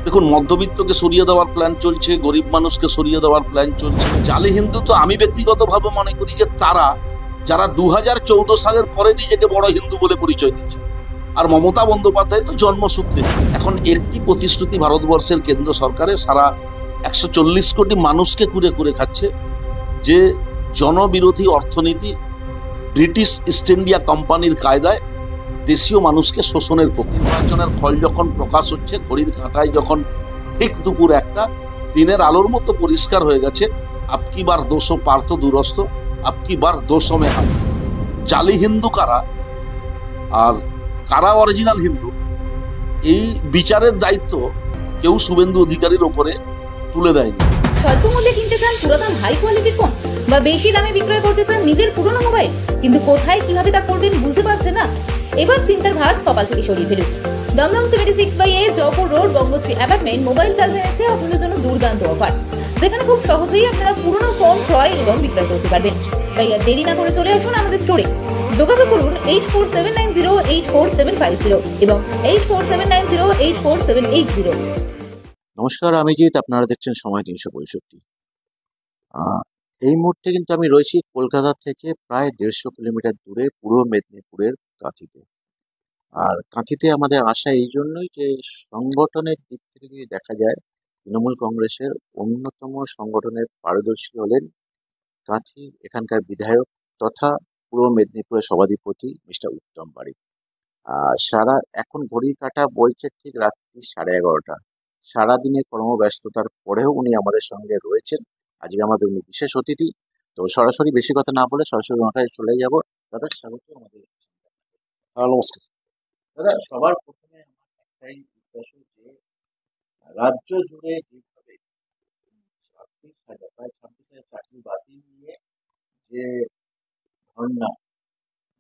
দেখুন, মধ্যবিত্তকে সরিয়ে দেওয়ার প্ল্যান চলছে, গরিব মানুষকে সরিয়ে দেওয়ার প্ল্যান চলছে। জালি হিন্দু তো আমি ব্যক্তিগতভাবে মনে করি যে তারা যারা 2014 সালের পরে নিজেকে বড় হিন্দু বলে পরিচয় দিচ্ছে। আর মমতা বন্দ্যোপাধ্যায় তো জন্মসূত্রে এখন একটি প্রতিশ্রুতি ভারতবর্ষের কেন্দ্র সরকারে সারা 140 কোটি মানুষকে কুরে কুরে খাচ্ছে যে জনবিরোধী অর্থনীতি, ব্রিটিশ ইস্ট ইন্ডিয়া কোম্পানির কায়দায় দেশীয় মানুষকে শোষণের প্রক্রিয়া। নির্বাচনের ফল যখন প্রকাশ হচ্ছে, ঘড়ির কাঁটায় যখন ঠিক দুপুর একটা, দিনের আলোর মতো পরিষ্কার হয়ে গেছে, আপকি বার দোষো পার্থ দূরস্থ, আপকি বার দোষো মে হাত। জালি হিন্দু কারা আর কারা অরিজিনাল হিন্দু, এই বিচারের দায়িত্ব কেউ শুভেন্দু অধিকারীর ওপরে তুলে দেয়নি। স্বল্প মূল্যে কিনতে চান পুরাতন হাই কোয়ালিটির ফোন, বা বেশি দামে বিক্রয় করতে চান নিজের পুরনো মোবাইল, কিন্তু কোথায় কিভাবে তা করবেন বুঝতে পারছেন না? এবার চিন্তার ভাঁজ কপাল থেকে সরিয়ে ফেলুন। Dumdum 76/A Jaipur road Gangotri apartment mobile plaza এনেছে আপনাদের জন্য দুর্দান্ত অফার, যেখানে খুব সহজেই আপনারা পুরনো ফোন ক্রয় এবং বিক্রয় করতে পারবেন। তাই আর দেরি না করে চলে আসুন আমাদের স্টোরে। যোগাযোগ করুন 8479084750 এবং 8479084780। নমস্কার, আমি জিৎ। আপনারা দেখছেন সময় 365। এই মুহূর্তে কিন্তু আমি রয়েছি কলকাতা থেকে প্রায় 150 কিলোমিটার দূরে পূর্ব মেদিনীপুরের কাঁথিতে। আর কাঁথিতে আমাদের আসা এই জন্যই যে সংগঠনের দিক থেকে যদি দেখা যায়, তৃণমূল কংগ্রেসের অন্যতম সংগঠনের পারদর্শী হলেন কাঁথি এখানকার বিধায়ক তথা পূর্ব মেদিনীপুরের সভাধিপতি মিস্টার উত্তম বারিক। সারা এখন ঘড়ির কাঁটা বলছে ঠিক রাত্রি 11:30। সারাদিনের কর্মব্যস্ততার পরেও উনি আমাদের সঙ্গে রয়েছেন। আজকে আমাদের উনি বিশেষ অতিথি। তো সরাসরি বেশি কথা না বলে সরাসরি ওনার চলে যাব। দাদা, স্বাগত আমাদের। নমস্কার দাদা, সবার প্রথমে আমার একটাই জিজ্ঞাসা যে রাজ্য জুড়ে যেভাবে 26,000 প্রায় 26,000 চাকরি বাতিল নিয়ে যে ধর্ণা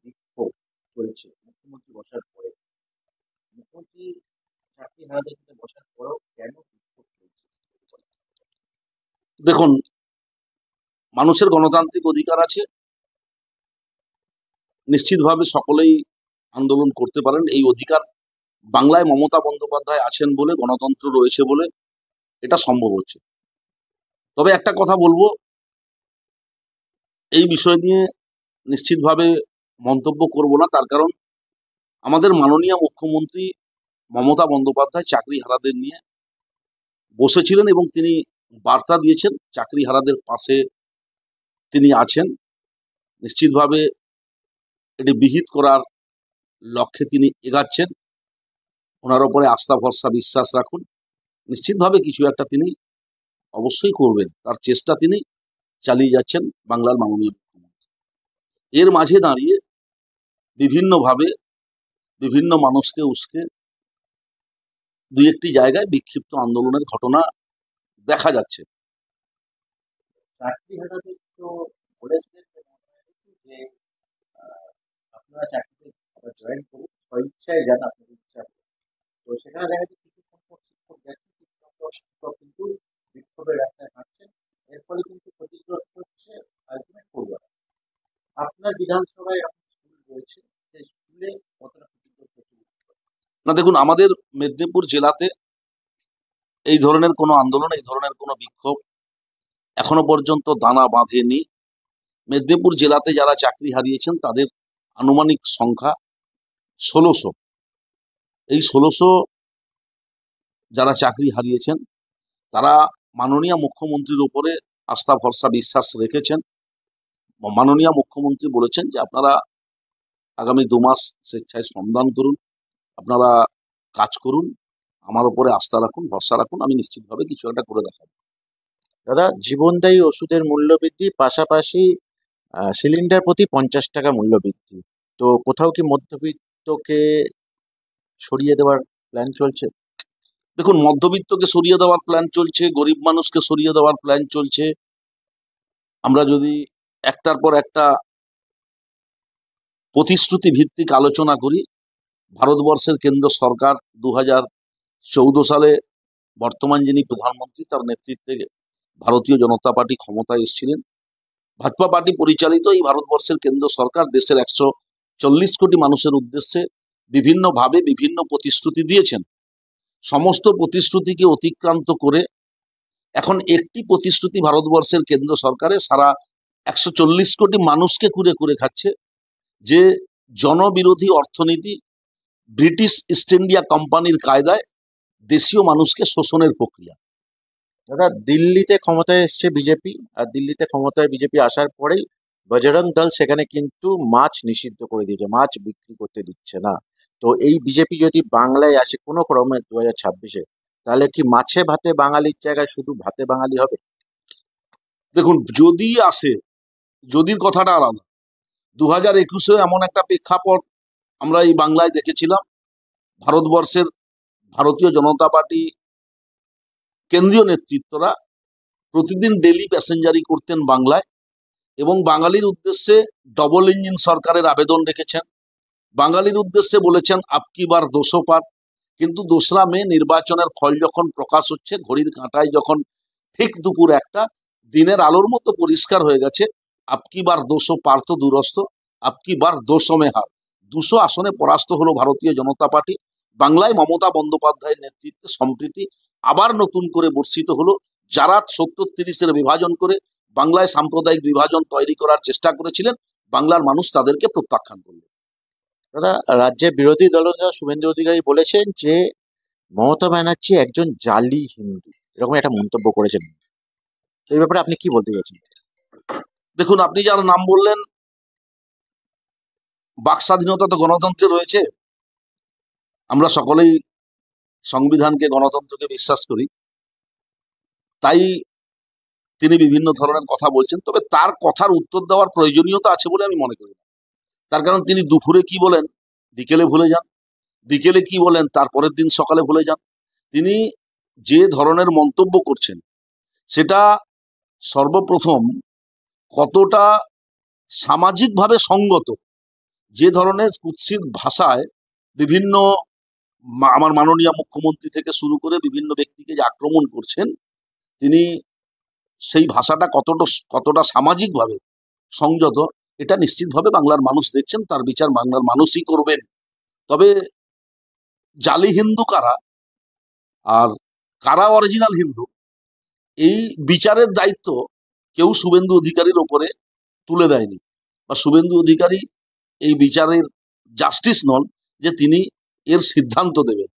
বিক্ষোভ চলছে মুখ্যমন্ত্রী বসার পরে, মুখ্যমন্ত্রী চাকরি হারাদের সাথে বসার পরেও কেন বিক্ষোভ চলছে? দেখুন, মানুষের গণতান্ত্রিক অধিকার আছে, নিশ্চিতভাবে সকলেই আন্দোলন করতে পারেন। এই অধিকার বাংলায় মমতা বন্দ্যোপাধ্যায় আছেন বলে, গণতন্ত্র রয়েছে বলে এটা সম্ভব হচ্ছে। তবে একটা কথা বলবো, এই বিষয় নিয়ে নিশ্চিতভাবে মন্তব্য করব না, তার কারণ আমাদের মাননীয় মুখ্যমন্ত্রী মমতা বন্দ্যোপাধ্যায় চাকরি হারাদের নিয়ে বসেছিলেন এবং তিনি বার্তা দিয়েছেন চাকরি হারাদের পাশে তিনি আছেন। নিশ্চিতভাবে এটি বিহিত করার লক্ষ্যে তিনি এগাচ্ছেন। ওনার ওপরে আস্থা ভরসা বিশ্বাস রাখুন, নিশ্চিতভাবে কিছু একটা তিনি অবশ্যই করবেন, তার চেষ্টা তিনি চালিয়ে যাচ্ছেন বাংলার মাননীয় মুখ্যমন্ত্রী। এর মাঝে দাঁড়িয়ে বিভিন্নভাবে বিভিন্ন মানুষকে উস্কে দুই একটি জায়গায় বিক্ষিপ্ত আন্দোলনের ঘটনা দেখা যাচ্ছে। চাকরি হারাদের তো বলেছিলেন যে আপনারা চাকরিতে আবার জয়েন করুন, স্বইচ্ছায় যান, আপনাদের ইচ্ছা। তো সেখানে দেখা যাচ্ছে কিছু সংখ্যক শিক্ষক যাচ্ছে, কিছু সংখ্যক শিক্ষক কিন্তু বিক্ষোভের রাস্তায় হাঁটছেন। এর ফলে কিন্তু ক্ষতিগ্রস্ত হচ্ছে আলটিমেট পড়ুয়ারা। আপনার বিধানসভায় এখন স্কুল রয়েছে, সেই স্কুলে কতটা ক্ষতিগ্রস্ত হচ্ছে? না, দেখুন, আমাদের মেদিনীপুর জেলাতে এই ধরনের কোনো আন্দোলন, এই ধরনের কোনো বিক্ষোভ এখনো পর্যন্ত দানা বাঁধেনি। মেদিনীপুর জেলাতে যারা চাকরি হারিয়েছেন তাদের আনুমানিক সংখ্যা 1600। এই 1600 যারা চাকরি হারিয়েছেন তারা মাননীয় মুখ্যমন্ত্রীর উপরে আস্থা ভরসা বিশ্বাস রেখেছেন। মাননীয় মুখ্যমন্ত্রী বলেছেন যে আপনারা আগামী 2 মাস স্বেচ্ছায় শ্রমদান করুন, আপনারা কাজ করুন, আমার উপরে আস্থা রাখুন, ভরসা রাখুন, আমি নিশ্চিতভাবে কিছু একটা করে দেখাবো। দাদা, জীবনদায়ী ওষুধের মূল্য বৃদ্ধি, পাশাপাশি সিলিন্ডার প্রতি 50 টাকা মূল্য বৃদ্ধি। তো কোথাও কি মধ্যবিত্তকে সরিয়ে দেওয়ার প্ল্যান চলছে? দেখুন, মধ্যবিত্তকে সরিয়ে দেওয়ার প্ল্যান চলছে, গরিব মানুষকে সরিয়ে দেওয়ার প্ল্যান চলছে। আমরা যদি একটার পর একটা প্রতিশ্রুতি ভিত্তিক আলোচনা করি, ভারতবর্ষের কেন্দ্র সরকার 2014 সালে বর্তমান যিনি প্রধানমন্ত্রী তার নেতৃত্বে ভারতীয় জনতা পার্টি ক্ষমতায় এসেছিলেন। ভাজপা পার্টি পরিচালিত এই ভারতবর্ষের কেন্দ্র সরকার দেশের 140 কোটি মানুষের উদ্দেশ্যে বিভিন্নভাবে বিভিন্ন প্রতিশ্রুতি দিয়েছেন। সমস্ত প্রতিশ্রুতিকে অতিক্রান্ত করে এখন একটি প্রতিশ্রুতি ভারতবর্ষের কেন্দ্র সরকারে সারা 140 কোটি মানুষকে কুরে কুরে খাচ্ছে, যে জনবিরোধী অর্থনীতি, ব্রিটিশ ইস্ট ইন্ডিয়া কোম্পানির কায়দায় দেশীয় মানুষকে শোষণের প্রক্রিয়া। দাদা, দিল্লিতে ক্ষমতায় এসছে বিজেপি, আর দিল্লিতে ক্ষমতায় বিজেপি আসার পরেই বজরং দল সেখানে কিন্তু মাছ নিষিদ্ধ করে দিয়েছে, মাছ বিক্রি করতে দিচ্ছে না। তো এই বিজেপি যদি বাংলায় আসে কোনো ক্রমে 2026-এ, তাহলে কি মাছে ভাতে বাঙালির জায়গায় শুধু ভাতে বাঙালি হবে? দেখুন, যদি আসে, যদির কথাটা আলাদা। 2021-এ এমন একটা প্রেক্ষাপট আমরা এই বাংলায় দেখেছিলাম, ভারতবর্ষের ভারতীয় জনতা পার্টি কেন্দ্রীয় নেতৃত্বরা প্রতিদিন ডেলি প্যাসেঞ্জারি করতেন বাংলায়, এবং বাঙালির উদ্দেশ্যে ডবল ইঞ্জিন সরকারের আবেদন রেখেছেন, বাঙালির উদ্দেশ্যে বলেছেন আপকি বার 200 পার। কিন্তু 2রা মে নির্বাচনের ফল যখন প্রকাশ হচ্ছে, ঘড়ির কাঁটায় যখন ঠিক দুপুর 1টা, দিনের আলোর মতো পরিষ্কার হয়ে গেছে, আপকি বার 200 পার তো দূরস্থ, আপকি বার 200 মে হার। 200 আসনে পরাস্ত হলো ভারতীয় জনতা পার্টি। বাংলায় মমতা বন্দ্যোপাধ্যায়ের নেতৃত্বে সম্প্রীতি আবার নতুন করে বর্ষিত হলো। যারা 70-30-এর বিভাজন করে বাংলায় সাম্প্রদায়িক বিভাজন তৈরি করার চেষ্টা করেছিলেন, বাংলার মানুষ তাদেরকে প্রত্যাখ্যান করল। দাদা, রাজ্যের বিরোধী দলনেতা শুভেন্দু অধিকারী বলেছেন যে মমতা ব্যানার্জি একজন জালি হিন্দু, এরকম একটা মন্তব্য করেছেন। তো এই ব্যাপারে আপনি কি বলতে চাইছেন? দেখুন, আপনি যার নাম বললেন, বাক স্বাধীনতা তো গণতন্ত্রে রয়েছে। আমরা সকলেই সংবিধানকে, গণতন্ত্রকে বিশ্বাস করি, তাই তিনি বিভিন্ন ধরনের কথা বলছেন। তবে তার কথার উত্তর দেওয়ার প্রয়োজনীয়তা আছে বলে আমি মনে করি না। তার কারণ তিনি দুপুরে কি বলেন বিকেলে ভুলে যান, বিকেলে কি বলেন তার পরের দিন সকালে ভুলে যান। তিনি যে ধরনের মন্তব্য করছেন সেটা সর্বপ্রথম কতটা সামাজিকভাবে সঙ্গত, যে ধরনের কুৎসিত ভাষায় বিভিন্ন আমার মাননীয় মুখ্যমন্ত্রী থেকে শুরু করে বিভিন্ন ব্যক্তিকে যে আক্রমণ করছেন, তিনি সেই ভাষাটা কতটা সামাজিকভাবে সংযত, এটা নিশ্চিতভাবে বাংলার মানুষ দেখছেন, তার বিচার বাংলার মানুষই করবেন। তবে জালি হিন্দু কারা আর কারা অরিজিনাল হিন্দু, এই বিচারের দায়িত্ব কেউ শুভেন্দু অধিকারীর ওপরে তুলে দেয়নি, বা শুভেন্দু অধিকারী এই বিচারের জাস্টিস নন যে তিনি এর সিদ্ধান্ত দেবেন।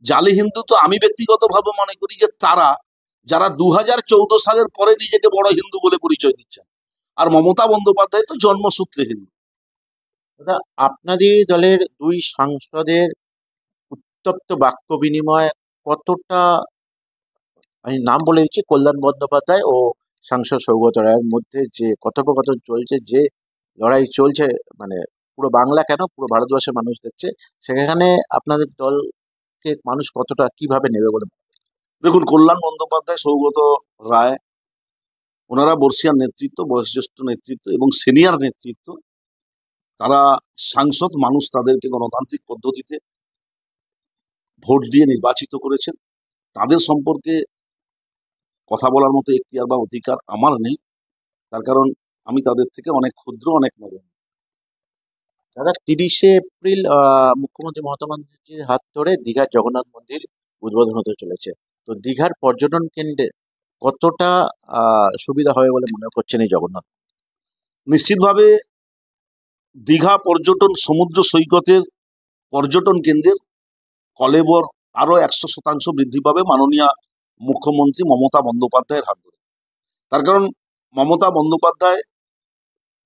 জালি হিন্দু তো আমি ব্যক্তিগতভাবে মনে করি যে তারা যারা 2014 সালের পরে নিজেকে বড় হিন্দু বলে পরিচয় দিচ্ছেন, আর মমতা বন্দ্যোপাধ্যায় তো জন্মসূত্রে হিন্দু। দাদা, আপনাদের দলের দুই সাংসদের উত্তপ্ত বাক্য বিনিময় কতটা, আমি নাম বলে দিচ্ছি, কল্যাণ বন্দ্যোপাধ্যায় ও সাংসদ সৌগত রায়ের মধ্যে যে কথোপকথন চলছে, যে লড়াই চলছে, মানে পুরো বাংলা কেন পুরো ভারতবর্ষের মানুষ দেখছে, সেখানে আপনাদের দলকে মানুষ কতটা কিভাবে নেবে বলে? দেখুন, কল্যাণ বন্দ্যোপাধ্যায়, সৌগত রায়, ওনারা বর্ষিয়ান নেতৃত্ব, বয়োজ্যেষ্ঠ নেতৃত্ব এবং সিনিয়র নেতৃত্ব। তারা সাংসদ, মানুষ তাদেরকে গণতান্ত্রিক পদ্ধতিতে ভোট দিয়ে নির্বাচিত করেছেন। তাদের সম্পর্কে কথা বলার মতো এখতিয়ার বা অধিকার আমার নেই, তার কারণ আমি তাদের থেকে অনেক ক্ষুদ্র, অনেক নগণ্য। দাদা, 30শে এপ্রিল মুখ্যমন্ত্রী মমতা ব্যানার্জির হাত ধরে দীঘার জগন্নাথ মন্দির উদ্বোধন হতে চলেছে। তো দীঘার পর্যটন কেন্দ্রে কতটা সুবিধা হবে বলে মনে করছেন এই জগন্নাথ? নিশ্চিতভাবে দীঘা পর্যটন, সমুদ্র সৈকতের পর্যটন কেন্দ্রের কলেবর আরো 100% বৃদ্ধি পাবে মাননীয় মুখ্যমন্ত্রী মমতা বন্দ্যোপাধ্যায়ের হাত ধরে। তার কারণ মমতা বন্দ্যোপাধ্যায়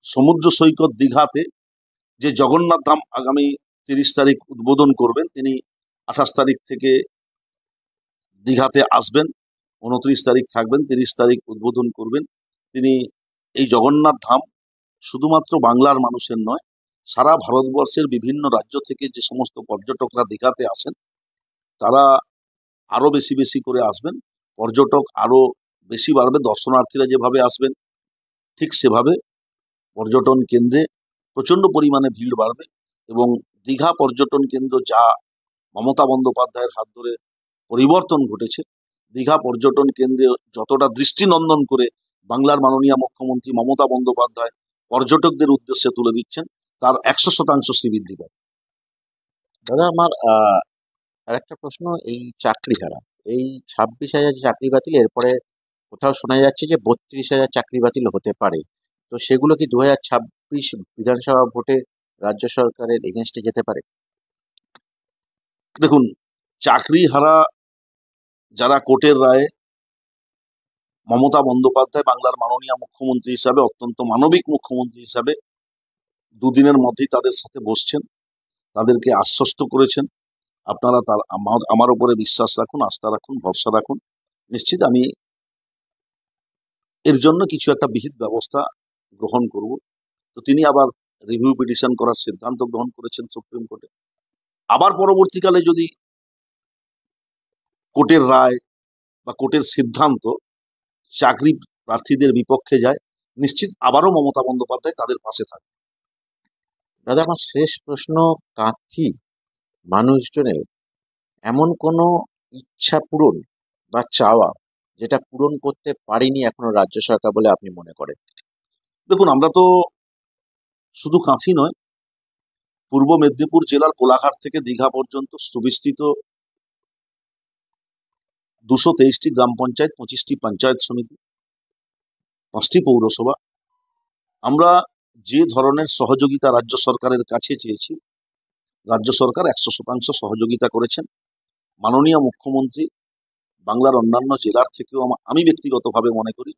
সমুদ্র সৈকত দীঘাতে যে জগন্নাথ ধাম আগামী 30 তারিখ উদ্বোধন করবেন, তিনি 28 তারিখ থেকে দীঘাতে আসবেন, 29 তারিখ থাকবেন, 30 তারিখ উদ্বোধন করবেন। তিনি এই জগন্নাথ ধাম শুধুমাত্র বাংলার মানুষের নয়, সারা ভারতবর্ষের বিভিন্ন রাজ্য থেকে যে সমস্ত পর্যটকরা দীঘাতে আসেন, তারা আরো বেশি বেশি করে আসবেন, পর্যটক আরো বেশি বাড়বে, দর্শনার্থীরা যেভাবে আসবেন ঠিক সেভাবে পর্যটন কেন্দ্রে প্রচন্ড পরিমাণে ভিড় বাড়বে। এবং দীঘা পর্যটন কেন্দ্র যা মমতা বন্দ্যোপাধ্যায়ের হাত ধরে পরিবর্তন ঘটেছে, দীঘা পর্যটন কেন্দ্রে যতটা দৃষ্টিনন্দন করে বাংলার মাননীয় মুখ্যমন্ত্রী মমতা বন্দ্যোপাধ্যায় পর্যটকদের উদ্দেশ্যে তুলে দিচ্ছেন, তার 100% শ্রীবৃদ্ধি পাবে। দাদা, আমার আর একটা প্রশ্ন, এই চাকরি হারা, এই 26,000 চাকরি বাতিল, এরপরে কোথাও শোনা যাচ্ছে যে 32,000 চাকরি বাতিল হতে পারে। তো সেগুলো কি 2026 বিধানসভা ভোটে রাজ্য সরকারের এগেনস্টে যেতে পারে? দেখুন, চাকরি হারা যারা কোর্টের রায়ে মমতা বন্দ্যোপাধ্যায় বাংলার মাননীয় মুখ্যমন্ত্রী হিসাবে, অত্যন্ত মানবিক মুখ্যমন্ত্রী হিসাবে দুদিনের মধ্যেই তাদের সাথে বসছেন, তাদেরকে আশ্বস্ত করেছেন। আপনারা তার আমার উপরে বিশ্বাস রাখুন, আস্থা রাখুন, ভরসা রাখুন। নিশ্চিত আমি এর জন্য কিছু একটা বিহিত ব্যবস্থা গ্রহণ করব। তো তিনি আবার রিভিউ পিটিশন করার সিদ্ধান্ত গ্রহণ করেছেন সুপ্রিম কোর্টে। আবার পরবর্তীকালে যদি কোর্টের রায় বা কোর্টের সিদ্ধান্ত চাকরি প্রার্থীদের বিপক্ষে যায়, নিশ্চিত আবারও মমতা বন্দ্যোপাধ্যায় তাদের পাশে থাকবে। দাদা, আমার শেষ প্রশ্ন, কাঁথি মানুষজনের এমন কোনো ইচ্ছা পূরণ বা চাওয়া যেটা পূরণ করতে পারেনি এখনো রাজ্য সরকার বলে আপনি মনে করেন? দেখুন, আমরা তো শুধু কাঁথি নয়, পূর্ব মেদিনীপুর জেলার কোলাঘাট থেকে দীঘা পর্যন্ত সুবিস্তৃত 223টি গ্রাম পঞ্চায়েত, 25টি পঞ্চায়েত সমিতি, 5টি পৌরসভা, আমরা যে ধরনের সহযোগিতা রাজ্য সরকারের কাছে চেয়েছি, রাজ্য সরকার 100% সহযোগিতা করেছেন। মাননীয় মুখ্যমন্ত্রী বাংলার অন্যান্য জেলার থেকেও আমি ব্যক্তিগতভাবে মনে করি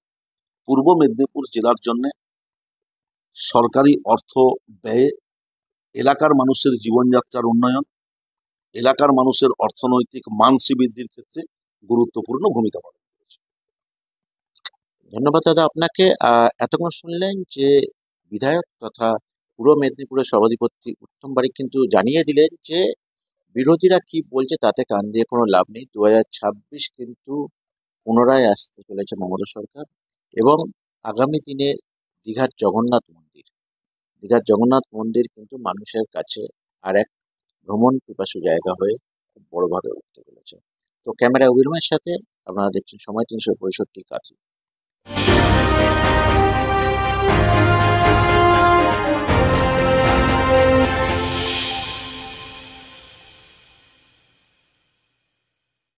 পূর্ব মেদিনীপুর জেলার জন্য সরকারি অর্থ ব্যয়ে এলাকার মানুষের জীবনযাত্রার উন্নয়ন, এলাকার মানুষের অর্থনৈতিক মান বৃদ্ধির ক্ষেত্রে গুরুত্বপূর্ণ ভূমিকা পালন করেছে। ধন্যবাদ দাদা আপনাকে। এতক্ষণ শুনলেন যে বিধায়ক তথা পূর্ব মেদিনীপুরের সভাধিপতি উত্তম বারিক কিন্তু জানিয়ে দিলেন যে বিরোধীরা কি বলছে তাতে কান দিয়ে কোনো লাভ নেই। 2026 কিন্তু পুনরায় আসতে চলেছে মমতা সরকার, এবং আগামী দিনে দীঘার জগন্নাথ মন্দির দীঘার জগন্নাথ মন্দির কিন্তু মানুষের কাছে আর এক ভ্রমণ পিপাসু জায়গা হয়ে খুব বড়ভাবে উঠতে চলেছে। তো ক্যামেরা অভিনয়ের সাথে আপনারা দেখছেন সময় 365 কাছে।